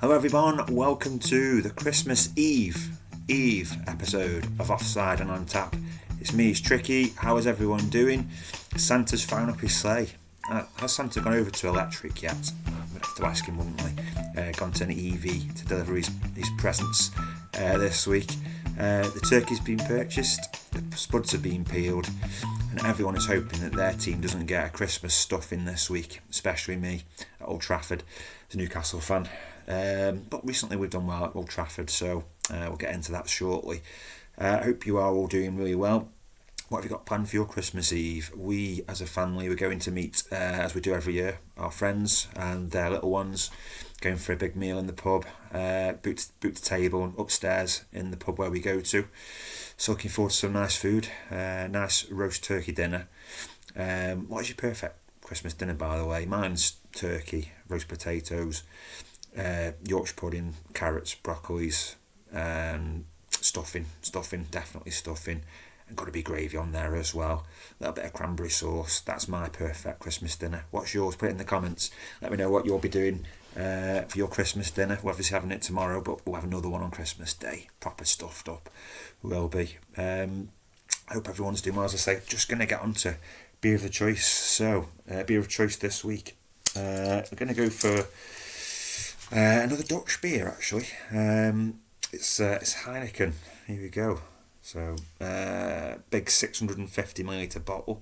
Hello everyone, welcome to the Christmas Eve episode of Offside and On Tap. It's me, it's Tricky. How is everyone doing? Santa's found up his sleigh. Has Santa gone over to electric yet? We'd have to ask him, wouldn't we? Gone to an EV to deliver his presents this week. The turkey's been purchased, the spuds are being peeled, and everyone is hoping that their team doesn't get a Christmas stuffing this week, especially me at Old Trafford as a Newcastle fan. But recently we've done well at Old Trafford, so we'll get into that shortly. I hope you are all doing really well. What have you got planned for your Christmas Eve? We, as a family, we're going to meet, as we do every year, our friends and their little ones, going for a big meal in the pub, boot the table upstairs in the pub where we go to. So looking forward to some nice food, nice roast turkey dinner. What is your perfect Christmas dinner, by the way? Mine's turkey, roast potatoes, Yorkshire pudding, carrots, broccolis, stuffing, definitely stuffing. And got to be gravy on there as well. A little bit of cranberry sauce. That's my perfect Christmas dinner. What's yours? Put it in the comments. Let me know what you'll be doing for your Christmas dinner. We're obviously having it tomorrow, but we'll have another one on Christmas Day. Proper stuffed up. Will be. I hope everyone's doing well. As I say, just going to get on to beer of the choice. So, beer of choice this week. We're going to go for another Dutch beer, actually. It's HEINEKEN. Here we go. So, big 650ml bottle,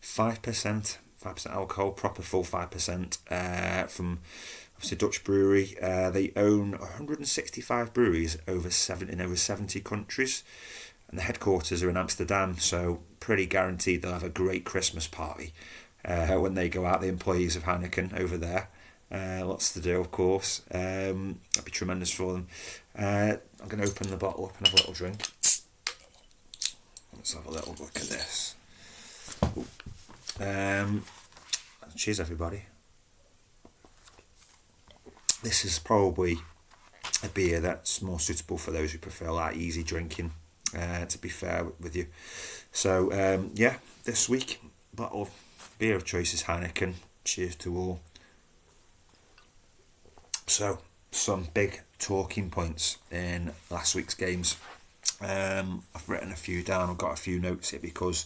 5% alcohol, proper full 5%, from obviously Dutch brewery. They own 165 breweries in over 70 countries, and the headquarters are in Amsterdam, so pretty guaranteed they'll have a great Christmas party when they go out, the employees of Heineken over there. Lots to do, of course. That'd be tremendous for them. I'm going to open the bottle up and have a little drink. Let's have a little look at this. Cheers, everybody. This is probably a beer that's more suitable for those who prefer like easy drinking, to be fair with you. So, this week, bottle of beer of choice is Heineken. Cheers to all. So, some big talking points in last week's games. I've written a few down. I've got a few notes here because,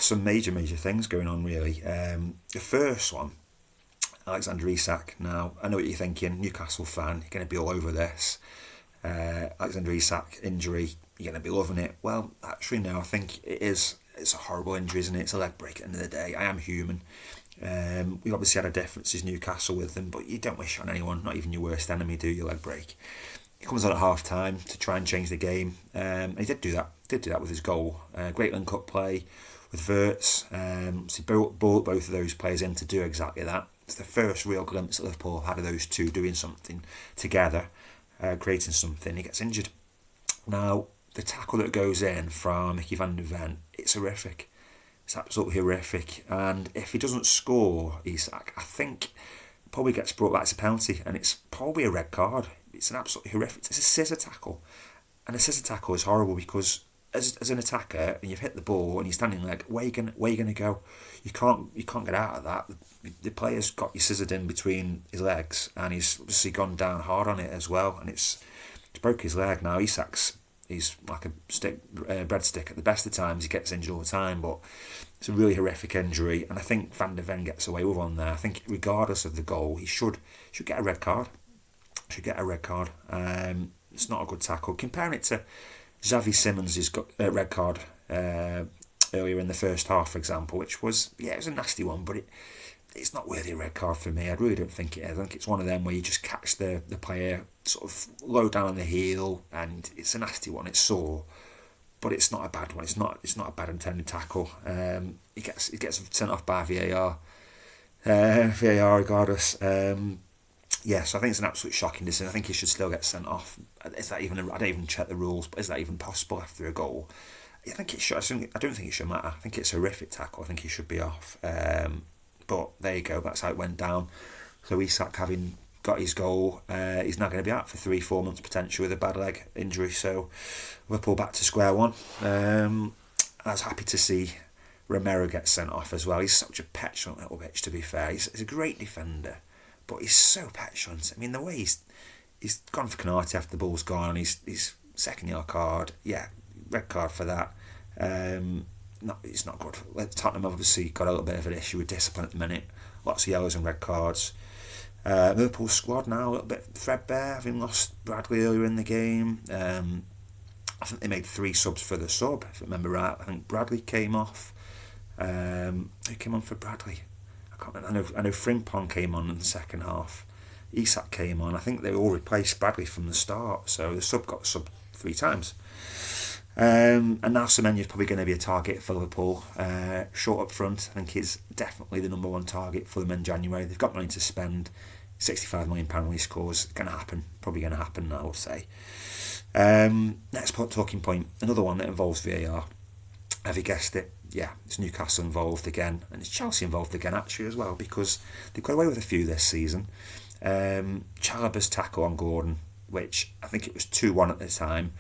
some major things going on really. The first one, Alexander Isak. Now, I know what you're thinking, Newcastle fan, you're going to be all over this. Alexander Isak injury, you're going to be loving it. Well, actually no, I think it's a horrible injury, isn't it? It's a leg break at the end of the day. I am human. We've obviously had our differences, Newcastle, with them, but you don't wish it on anyone, not even your worst enemy, do you, leg break? He comes on at half time to try and change the game, and he did do that with his goal. Great link-up play with Wirtz. So he brought both of those players in to do exactly that. It's the first real glimpse that Liverpool had of those two doing something together, creating something. He gets injured. Now, the tackle that goes in from Mickey van der Ven, it's horrific. It's absolutely horrific. And if he doesn't score, Isak, I think probably gets brought back to penalty, and it's probably a red card. It's an absolutely horrific. It's a scissor tackle, and a scissor tackle is horrible because as an attacker, and you've hit the ball and you're standing like, where you gonna go? You can't get out of that. The player's got you scissored in between his legs, and he's obviously gone down hard on it as well, and it's broke his leg. Now Isaks, he's like a breadstick at the best of times. He gets injured all the time, but it's a really horrific injury, and I think Van der Ven gets away with one there. I think regardless of the goal, he should get a red card. It's not a good tackle. Comparing it to Xavi Simons, he's got a red card earlier in the first half, for example, which was, it was a nasty one, but it's not worthy a red card for me. I really don't think it is. I think it's one of them where you just catch the player sort of low down on the heel, and it's a nasty one. It's sore, but it's not a bad one. It's not a bad intended tackle. He gets sent off by VAR. VAR regardless. So I think it's an absolute shocking decision. I think he should still get sent off. I don't even check the rules, but is that even possible after a goal? I think it should. I don't think it should matter. I think it's a horrific tackle. I think he should be off. But there you go. That's how it went down. So Isak, having got his goal, he's now going to be out for 3-4 months potentially with a bad leg injury. So Liverpool back to square one. I was happy to see Romero get sent off as well. He's such a petulant little bitch, to be fair. He's a great defender, but he's so petulant. I mean, the way he's gone for Canati after the ball's gone, and he's second yellow card, red card for that. It's not good. Tottenham obviously got a little bit of an issue with discipline at the minute. Lots of yellows and red cards. Liverpool squad now a little bit threadbare, having lost Bradley earlier in the game. I think they made 3 subs for the sub, if I remember right. I think Bradley came off. Who came on for Bradley? I can't remember. I know Frimpong came on in the second half. Isaks came on. I think they all replaced Bradley from the start, so the sub got subbed 3 times. And now Semenyo's probably going to be a target for Liverpool. Short up front, I think he's definitely the number 1 target for them in January. They've got money to spend. £65 million when he scores. Going to happen. Probably going to happen, I would say. Next talking point, another one that involves VAR. Have you guessed it? Yeah, it's Newcastle involved again, and it's Chelsea involved again actually as well, because they've got away with a few this season. Chalobah's tackle on Gordon, which I think it was 2-1 at the time.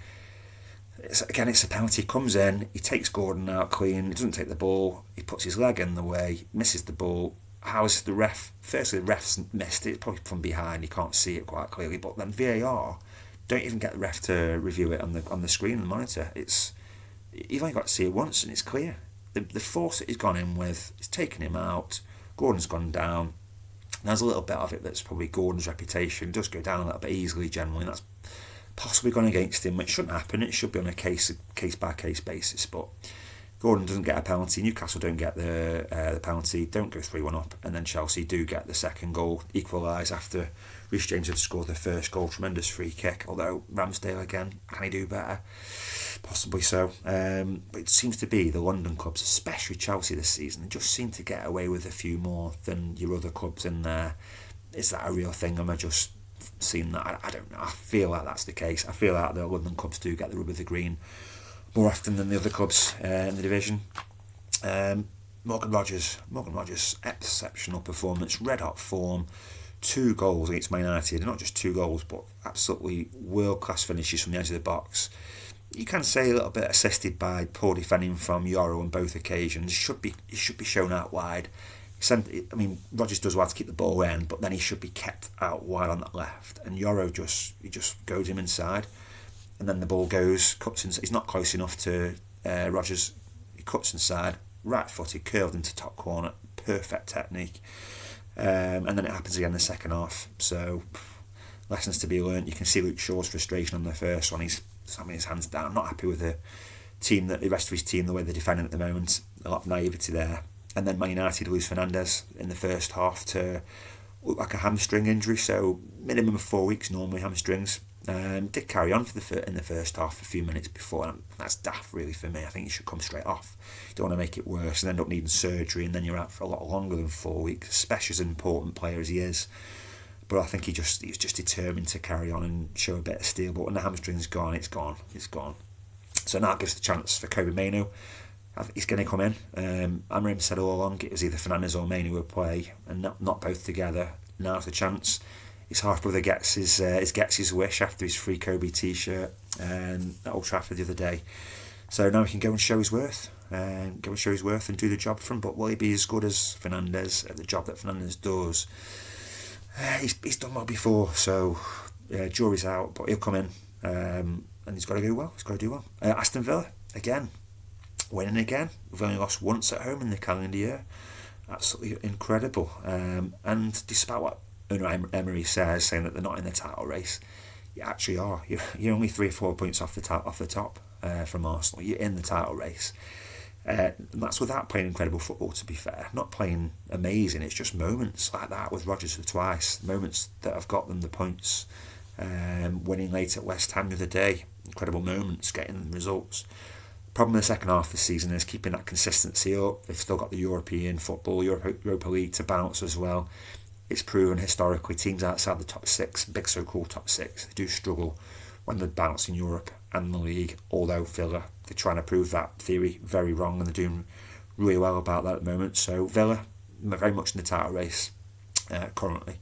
It's a penalty. He comes in, he takes Gordon out clean, he doesn't take the ball, he puts his leg in the way, misses the ball. How is the ref? Firstly, the ref's missed it, probably from behind, you can't see it quite clearly, but then VAR don't even get the ref to review it on the screen and the monitor. You've only got to see it once and it's clear. The force that he's gone in with, it's taken him out. Gordon's gone down. There's a little bit of it that's probably Gordon's reputation. It does go down a little bit easily generally, and that's possibly gone against him, which shouldn't happen. It should be on a case by case basis, but Gordon doesn't get a penalty. Newcastle don't get the penalty, don't go 3-1 up, and then Chelsea do get the second goal, equalise after Reece James had scored the first goal. Tremendous free kick, although Ramsdale again, can he do better? Possibly so. But it seems to be the London clubs, especially Chelsea this season, they just seem to get away with a few more than your other clubs in there. Is that a real thing? Am I just seeing that? I don't know. I feel like that's the case. I feel like the London clubs do get the rub of the green more often than the other clubs in the division. Morgan Rogers, exceptional performance, red hot form, 2 goals against Man United, not just 2 goals, but absolutely world class finishes from the edge of the box. You can say a little bit assisted by poor defending from Yoro on both occasions. He should be shown out wide. Rogers does well to keep the ball in, but then he should be kept out wide on that left. And Yoro just goes him inside, and then the ball cuts in. He's not close enough to Rogers. He cuts inside, right footed, curled into top corner, perfect technique. And then it happens again in the second half. So lessons to be learnt. You can see Luke Shaw's frustration on the first one. He's slamming his hands down. Not happy with the rest of his team, the way they're defending at the moment. A lot of naivety there. And then Man United lose Fernandes in the first half to look like a hamstring injury. So minimum of 4 weeks normally, hamstrings. Did carry on in the first half a few minutes before, and that's daft really for me. I think he should come straight off. You don't want to make it worse and end up needing surgery, and then you're out for a lot longer than 4 weeks, especially as an important player as he is. But I think he was just determined to carry on and show a bit of steel. But when the hamstring's gone, it's gone. So now it gives the chance for Kobe Mainoo. He's going to come in. Amorim said all along it was either Fernandes or Mainoo would play, and not both together. Now's the chance. His half brother gets his wish after his free Kobe t-shirt at Old Trafford the other day. So now he can go and show his worth, and do the job for him. But will he be as good as Fernandes at the job that Fernandes does? He's done well before, so jury's out. But he'll come in, and he's got to do well. Aston Villa again, winning again. We've only lost once at home in the calendar year. Absolutely incredible. And despite what Unai Emery says, saying that they're not in the title race, you actually are. You're only 3 or 4 points off the top from Arsenal. You're in the title race. And that's without playing incredible football, to be fair. Not playing amazing, it's just moments like that with Rodgers twice. Moments that have got them the points. Winning late at West Ham the other day. Incredible moments, getting results. Problem in the second half of the season is keeping that consistency up. They've still got the European football, Europa League to bounce as well. It's proven historically teams outside the top 6, big so-called top 6, they do struggle when they bounce in Europe and the league, although Villa, they're trying to prove that theory very wrong, and they're doing really well about that at the moment. So Villa, very much in the title race currently,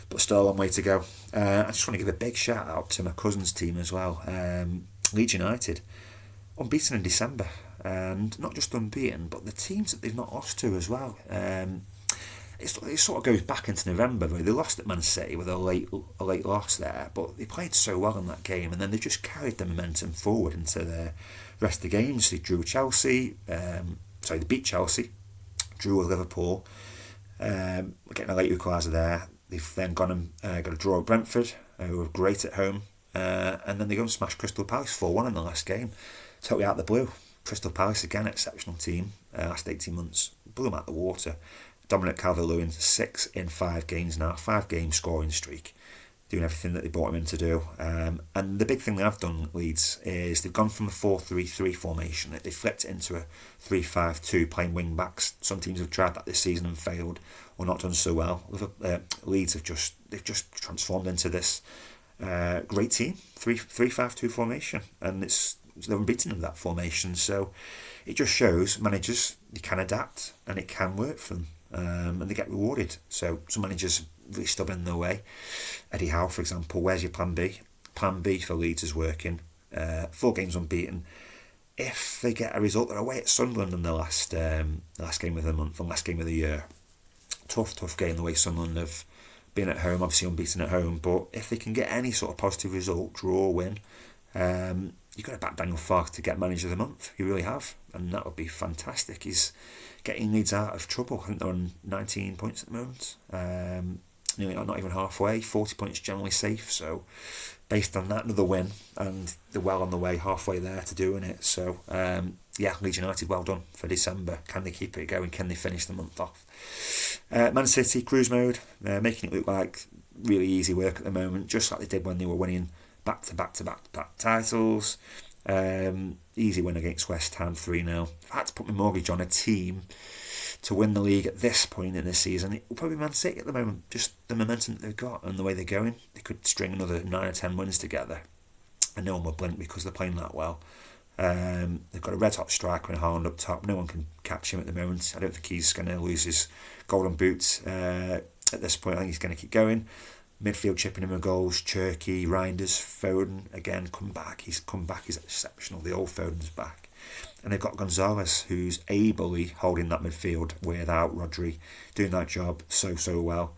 but still a long way to go. I just want to give a big shout out to my cousin's team as well, Leeds United, unbeaten in December, and not just unbeaten, but the teams that they've not lost to as well. it sort of goes back into November. They lost at Man City with a late loss there, but they played so well in that game, and then they just carried the momentum forward into the rest of the games. They drew Chelsea, they beat Chelsea, drew with Liverpool, getting a late equaliser there. They've then gone and got a draw at Brentford, who were great at home, and then they go and smash Crystal Palace 4-1 in the last game, totally out of the blue. Crystal Palace, again, exceptional team, last 18 months, blew them out the water. Dominic Calvert-Lewin, 6 in 5 games now, 5 game scoring streak, doing everything that they brought him in to do. And the big thing they have done, Leeds, is they've gone from a 4-3-3 formation. They flipped it into a 3-5-2, playing wing backs. Some teams have tried that this season and failed, or not done so well. Leeds have just transformed into this great team, 3-5-2 formation, and they're unbeaten in that formation. So it just shows managers, they can adapt and it can work for them. And they get rewarded. So some managers really stubborn in their way. Eddie Howe, for example, where's your plan B? Plan B for Leeds is working. 4 games unbeaten. If they get a result, they're away at Sunderland in the last game of the month, and last game of the year. Tough game the way Sunderland have been at home, obviously unbeaten at home. But if they can get any sort of positive result, draw, win, you've got to back Daniel Farke to get Manager of the Month. You really have, and that would be fantastic. He's getting Leeds out of trouble. I think they're on 19 points at the moment. Nearly not even halfway. 40 points generally safe. So based on that, another win, and they're well on the way, halfway there to doing it. So Leeds United, well done for December. Can they keep it going? Can they finish the month off? Man City, cruise mode, making it look like really easy work at the moment, just like they did when they were winning back-to-back titles. Easy win against West Ham, 3-0. If I had to put my mortgage on a team to win the league at this point in the season, it will probably be Man City at the moment. Just the momentum that they've got and the way they're going. They could string another 9 or 10 wins together, and no one will blink because they're playing that well. They've got a red-hot striker in Haaland up top. No one can catch him at the moment. I don't think he's going to lose his golden boot at this point. I think he's going to keep going. Midfield chipping him with goals. Cherky, Reinders, Foden, again, come back. He's come back. He's exceptional. The old Foden's back. And they've got Gonzalez, who's ably holding that midfield without Rodri, doing that job so well.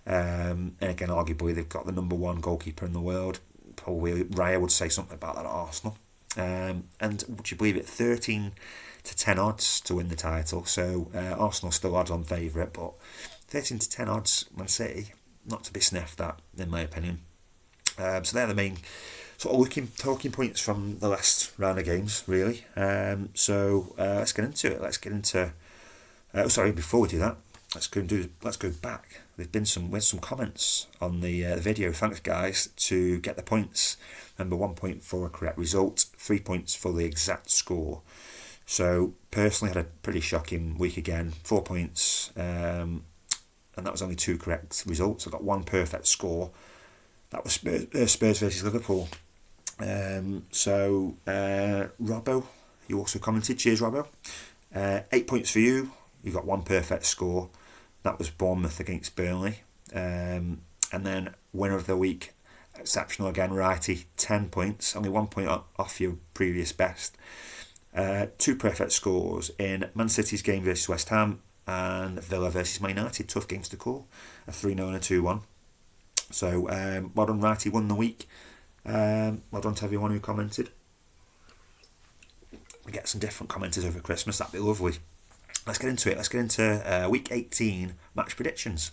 And again, arguably, they've got the number 1 goalkeeper in the world. Probably Raya would say something about that at Arsenal. And would you believe it, 13 to 10 odds to win the title. So Arsenal still odds on favourite, but 13 to 10 odds, Man City, not to be sniffed at, in my opinion. So they're the main sort of talking points from the last round of games, really. So let's get into it. Before we do that, let's go back. There's been some comments on the video. Thanks, guys, to get the points. Remember, 1 point for a correct result, 3 points for the exact score. So personally, had a pretty shocking week again. 4 points. And that was only 2 correct results. I got 1 perfect score. That was Spurs versus Liverpool. Robbo, you also commented. Cheers, Robbo. 8 points for you. You got 1 perfect score. That was Bournemouth against Burnley. And then winner of the week, exceptional again, Righty, 10 points. Only 1 point off your previous best. 2 perfect scores in Man City's game versus West Ham, and Villa versus Man United. Tough games to call. A 3-0 and a 2-1. So well done, Righty, won the week. Well done to everyone who commented. We get some different commenters over Christmas. That'd be lovely. Let's get into it. Let's get into week 18 match predictions.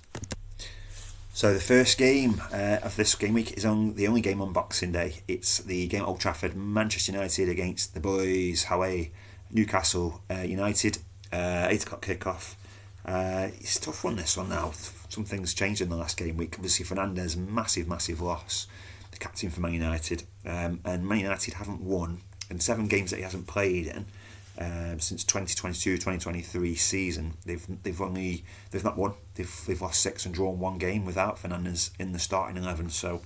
So the first game of this game week is the only game on Boxing Day. It's the game at Old Trafford, Manchester United against the boys, Hawaii, Newcastle United. 8 o'clock kickoff. It's a tough one, this one now. Some things changed in the last game week. Obviously, Fernandes, massive loss. The captain for Man United. And Man United haven't won in 7 games that he hasn't played in since 2022-2023 season. They've not won. They've lost 6 and drawn 1 game without Fernandes in the starting 11. So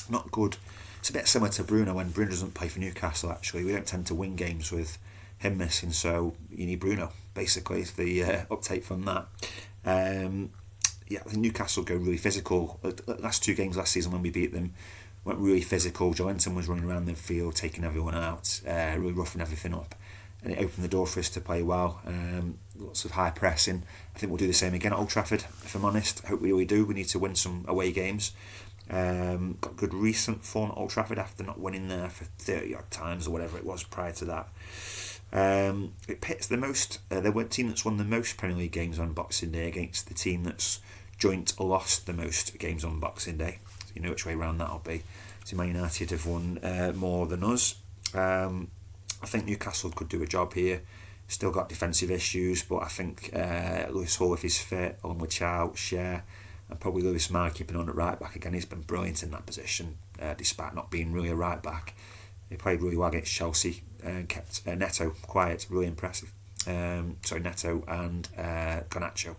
not good. It's a bit similar to Bruno when Bruno doesn't play for Newcastle. Actually, we don't tend to win games with him missing, so you need Bruno. Basically, is the uptake from that. I think Newcastle go really physical. The last 2 games last season when we beat them went really physical. Joelinton was running around the field, taking everyone out, really roughing everything up, and it opened the door for us to play well. lots of high pressing. I think we'll do the same again at Old Trafford, if I'm honest. I hope we really do. We need to win some away games. Got good recent form at Old Trafford after not winning there for 30 odd times or whatever it was prior to that. It pits the most. The team that's won the most Premier League games on Boxing Day against the team that's joint lost the most games on Boxing Day. So you know which way round that'll be. So Man United have won more than us. I think Newcastle could do a job here. Still got defensive issues, but I think Lewis Hall, if he's fit, along with Chow, Cher, and probably Lewis Meyer keeping on at right back again. He's been brilliant in that position, despite not being really a right back. He played really well against Chelsea and kept Neto quiet, really impressive. Neto and Garnacho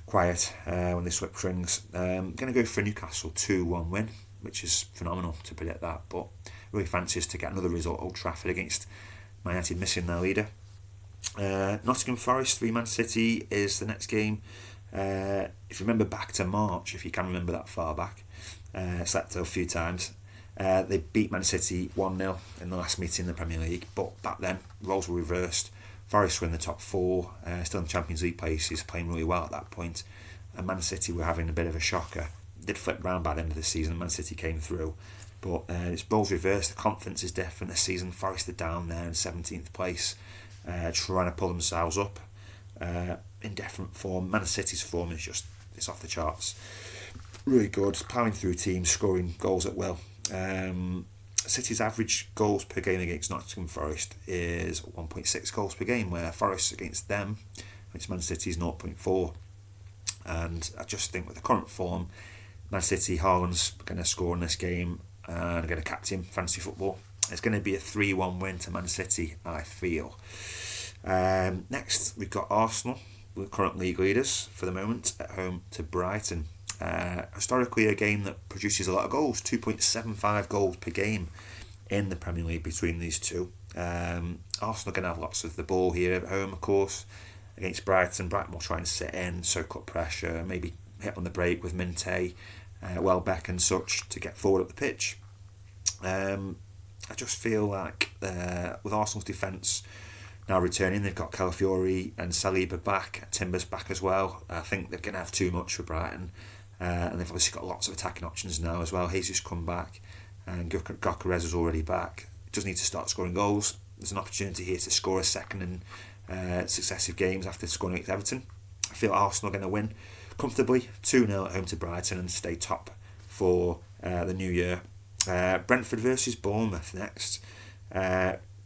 quiet when they swept rings. Going to go for a Newcastle 2-1 win, which is phenomenal to predict that, but really fancies to get another result at Old Trafford against Man United missing their leader. Nottingham Forest 3 Man City is the next game. If you remember back to March, if you can remember that far back, slept a few times. They beat Man City 1-0 in the last meeting in the Premier League, but back then roles were reversed. Forest were in the top 4, still in Champions League places, playing really well at that point, and Man City were having a bit of a shocker. Did flip round by the end of the season, Man City came through, but it's roles reversed. The confidence is different this season. Forest are down there in 17th place, trying to pull themselves up in different form. Man City's form is just, it's off the charts. Really good, ploughing through teams, scoring goals at will. City's average goals per game against Nottingham Forest is 1.6 goals per game, where Forest against them, against Man City, is 0.4. And I just think with the current form, Man City, Haaland's going to score in this game and going to captain fantasy football. It's going to be a 3-1 win to Man City, I feel. Next, we've got Arsenal. We're current league leaders for the moment, at home to Brighton. Historically a game that produces a lot of goals, 2.75 goals per game in the Premier League between these two. Arsenal are going to have lots of the ball here at home, of course, against Brighton. Brighton will try and sit in, soak up pressure, maybe hit on the break with Minte, Welbeck and such to get forward up the pitch. I just feel like with Arsenal's defence now returning, they've got Calafiori and Saliba back, Timber's back as well. I think they're going to have too much for Brighton. And they've obviously got lots of attacking options now as well. Jesus come back, and Gyökeres is already back. Does need to start scoring goals. There's an opportunity here to score a second in successive games after scoring against Everton. I feel Arsenal are going to win comfortably 2-0 at home to Brighton and stay top for the new year. Brentford versus Bournemouth next.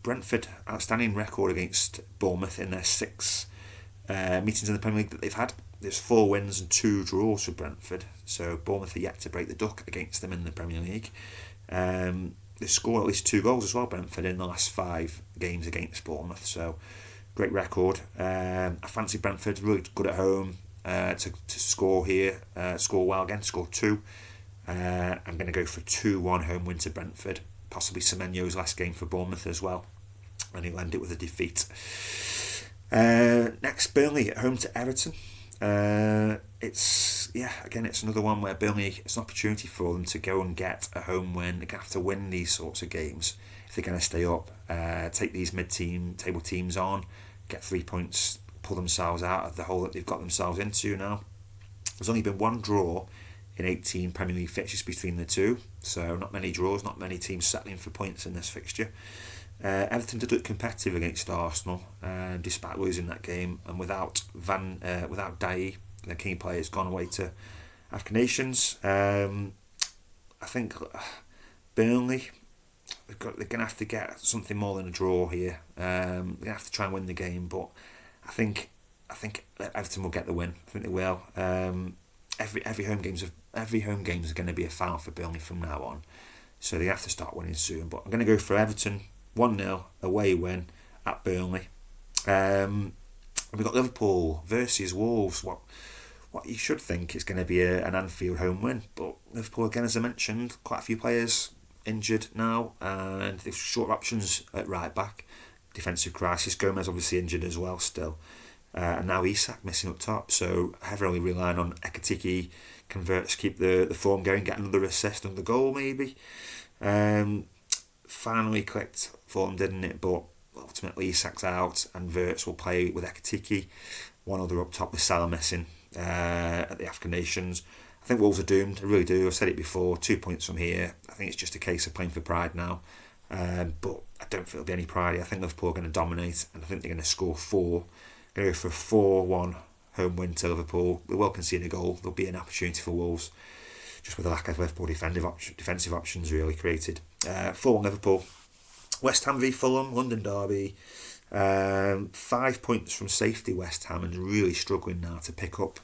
Brentford, outstanding record against Bournemouth in their 6 meetings in the Premier League that they've had. There's 4 wins and 2 draws for Brentford, so Bournemouth are yet to break the duck against them in the Premier League. They've scored at least 2 goals as well, Brentford, in the last 5 games against Bournemouth, so great record. I fancy Brentford, really good at home to score here, score well again, score 2. I'm going to go for a 2-1 home win to Brentford, possibly Semenyo's last game for Bournemouth as well, and he'll end it with a defeat. Next, Burnley at home to Everton. It's another one where Burnley, it's an opportunity for them to go and get a home win. They're going to have to win these sorts of games if they're going to stay up. Take these mid-table teams on, get 3 points, pull themselves out of the hole that they've got themselves into now. There's only been 1 draw in 18 Premier League fixtures between the two, so not many draws, not many teams settling for points in this fixture. Everton did look competitive against Arsenal, despite losing that game, and without Dai, the key player, has gone away to African Nations. I think Burnley, they're going to have to get something more than a draw here. They're going to have to try and win the game, but I think Everton will get the win. I think they will. Every home games are going to be a foul for Burnley from now on, so they have to start winning soon. But I'm going to go for Everton 1-0 away win at Burnley. We've got Liverpool versus Wolves. What you should think is going to be an Anfield home win, but Liverpool again, as I mentioned, quite a few players injured now, and they've short options at right back. Defensive crisis. Gomez obviously injured as well still, and now Isaks missing up top. So heavily relying on Ekitike converts, keep the form going, get another assist, another goal maybe. Finally clicked for them, didn't it? But ultimately Isaks out and Wirtz will play with Ekitike. One other up top with Salah missing at the African Nations. I think Wolves are doomed, I really do. I've said it before, 2 points from here. I think it's just a case of playing for pride now. But I don't think there'll be any pride. I think Liverpool are going to dominate, and I think they're going to score 4. Going to go for a 4-1 home win to Liverpool. They will concede a goal. There'll be an opportunity for Wolves, just with a lack of Liverpool defensive options really created. 4-1 Liverpool. West Ham v Fulham, London derby. 5 points from safety West Ham, and really struggling now to pick up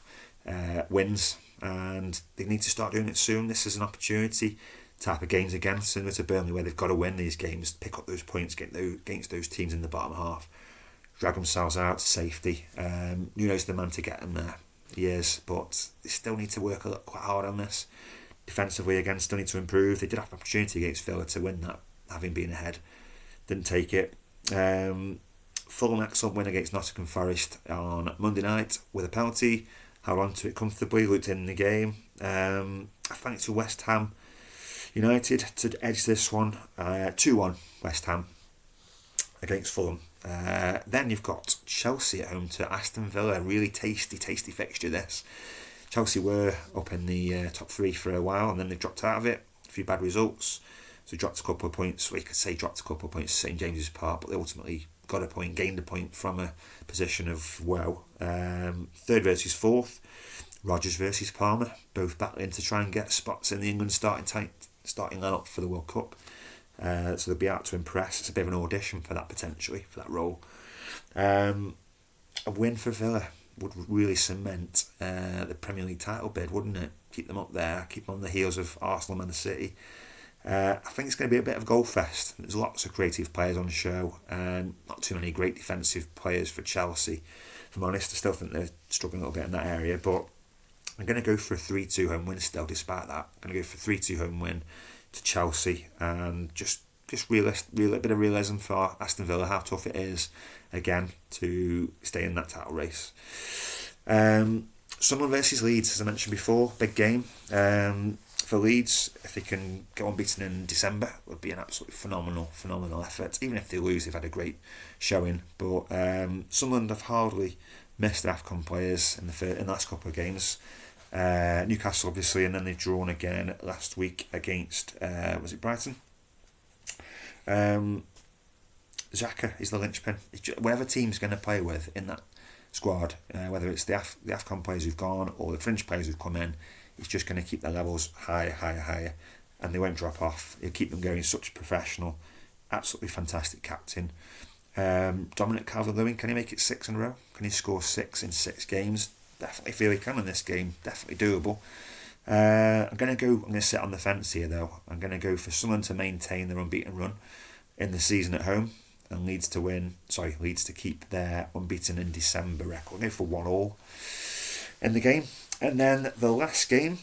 wins, and they need to start doing it soon. This is an opportunity to have games again, similar to Burnley, where they've got to win these games, pick up those points against those teams in the bottom half, drag themselves out to safety. Nuno's the man to get them there. He is, but they still need to work quite hard on this. Defensively again, still need to improve. They did have an opportunity against Villa to win that, having been ahead. Didn't take it. Fulham excellent win against Nottingham Forest on Monday night with a penalty. Held on to it comfortably, looked in the game. I fancy West Ham United to edge this one. 2-1 West Ham against Fulham. Then you've got Chelsea at home to Aston Villa. A really tasty fixture this. Chelsea were up in the top 3 for a while, and then they dropped out of it. A few bad results. So dropped a couple of points. Well, you could say dropped a couple of points at St James's Park, but they ultimately got a point, gained a point from a position of woe. 3rd versus 4th. Rodgers versus Palmer, both battling to try and get spots in the England starting lineup for the World Cup. So they'll be out to impress. It's a bit of an audition for that, potentially, for that role. A win for Villa would really cement the Premier League title bid, wouldn't it? Keep them up there, keep them on the heels of Arsenal and Man City. I think it's going to be a bit of a goal fest. There's lots of creative players on the show, and not too many great defensive players for Chelsea. If I'm honest, I still think they're struggling a little bit in that area, but I'm going to go for a 3-2 home win still, despite that. I'm going to go for a 3-2 home win to Chelsea, and just a bit of realism for Aston Villa, how tough it is, again, to stay in that title race. Sunderland versus Leeds, as I mentioned before, big game. For Leeds, if they can go unbeaten in December, it would be an absolutely phenomenal effort. Even if they lose, they've had a great showing. But Sunderland have hardly missed their AFCON players in the last couple of games. Newcastle, obviously, and then they've drawn again last week against, was it Brighton? Xhaka is the linchpin. Whatever team's going to play with in that squad, whether it's the AFCON players who've gone or the fringe players who've come in, it's just going to keep their levels higher, and they won't drop off. It'll keep them going. Such a professional, absolutely fantastic captain. Dominic Calvert-Lewin, can he make it 6 in a row? Can he score 6 in 6 games? Definitely feel he can in this game. Definitely doable. I'm going to sit on the fence here though. I'm going to go for someone to maintain their unbeaten run in the season at home, and Leeds to keep their unbeaten in December record. I'll go for 1-1 in the game. And then the last game,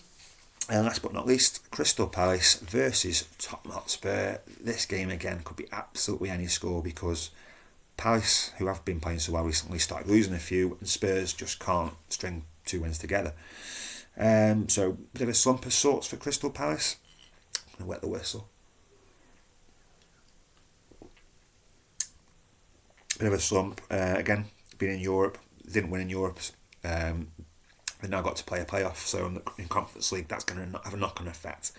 last but not least, Crystal Palace versus Tottenham Hotspur. This game again could be absolutely any score, because Palace, who have been playing so well recently, started losing a few, and Spurs just can't string 2 wins together. So a bit of a slump of sorts for Crystal Palace. I'm going to wet the whistle. Bit of a slump. Again, being in Europe, didn't win in Europe. They've now got to play a playoff, so in Conference League, that's going to have a knock-on effect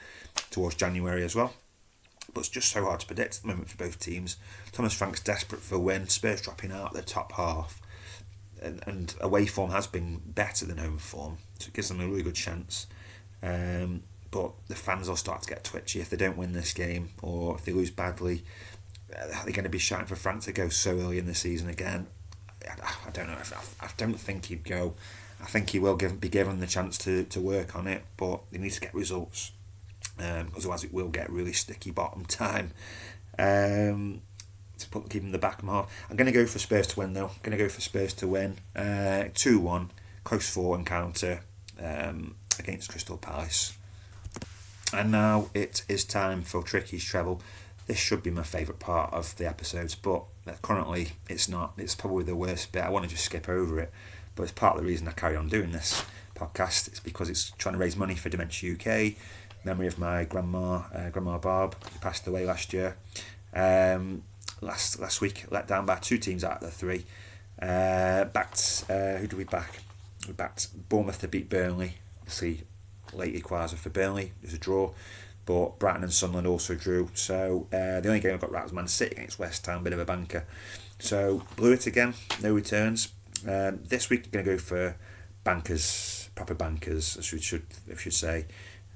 towards January as well. But it's just so hard to predict at the moment for both teams. Thomas Frank's desperate for a win. Spurs dropping out their top half, and away form has been better than home form, so it gives them a really good chance. But the fans will start to get twitchy if they don't win this game, or if they lose badly. They're going to be shouting for Frank to go so early in the season again. I don't know. I don't think he'd go. I think he will be given the chance to work on it, but they need to get results. Otherwise it will get really sticky bottom time to keep them the back half. I'm going to go for Spurs to win though. I'm going to go for Spurs to win 2-1, close 4 encounter against Crystal Palace. And now it is time for Tricky's Treble. This should be my favourite part of the episodes, but currently it's not. It's probably the worst bit. I want to just skip over it, but it's part of the reason I carry on doing this podcast. It's because it's trying to raise money for Dementia UK. Memory of my grandma Barb, who passed away last year. last week, let down by 2 teams out of the 3. Who do we back? We backed Bournemouth to beat Burnley. Obviously, late equaliser for Burnley. It was a draw. But Brighton and Sunderland also drew. So the only game I got right was Man City against West Ham, bit of a banker. So blew it again, no returns. This week, going to go for bankers, proper bankers, as we should say.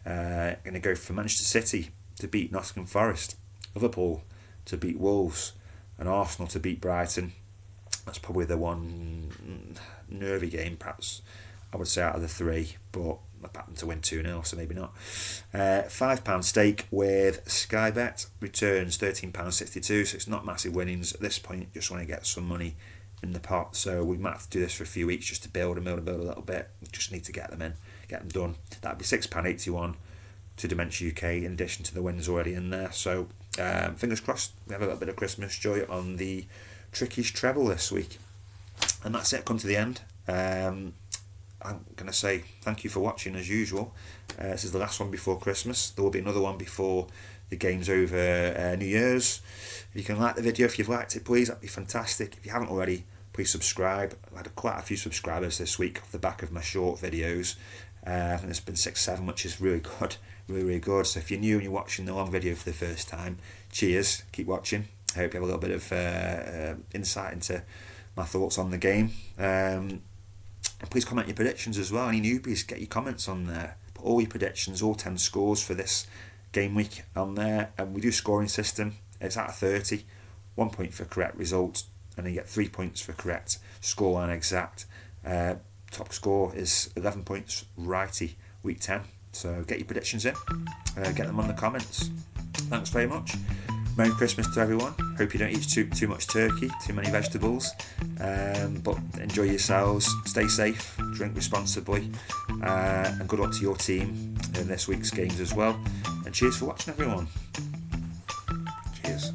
Going to go for Manchester City to beat Nottingham Forest, Liverpool to beat Wolves, and Arsenal to beat Brighton. That's probably the one nervy game, perhaps, I would say, out of the 3, but I backed them to win 2-0, so maybe not. £5 stake with Sky Bet, returns £13.62, so it's not massive winnings at this point. Just want to get some money in the pot, so we might have to do this for a few weeks just to build a little bit. We just need to get them done. That'd be £6.81 to Dementia UK, in addition to the wins already in there. So fingers crossed, we have a little bit of Christmas joy on the Tricky's Treble this week. And that's it, come to the end. I'm going to say thank you for watching as usual. This is the last one before Christmas. There will be another one before the game's over New Year's. If you can like the video, if you've liked it, please, that'd be fantastic. If you haven't already, please subscribe. I've had quite a few subscribers this week off the back of my short videos. I think there's been 6-7, which is really good, really good. So if you're new and you're watching the long video for the first time, cheers, keep watching. I hope you have a little bit of insight into my thoughts on the game. Please comment your predictions as well. Any newbies, get your comments on there. Put all your predictions, all 10 scores for this game week on there. And we do scoring system. It's out of 30. 1 point for correct result, and then you get 3 points for correct scoreline exact. Top score is 11 points righty, week 10. So get your predictions in. Get them on the comments. Thanks very much. Merry Christmas to everyone. Hope you don't eat too much turkey, too many vegetables. But enjoy yourselves, stay safe, drink responsibly, and good luck to your team in this week's games as well. And cheers for watching, everyone. Cheers.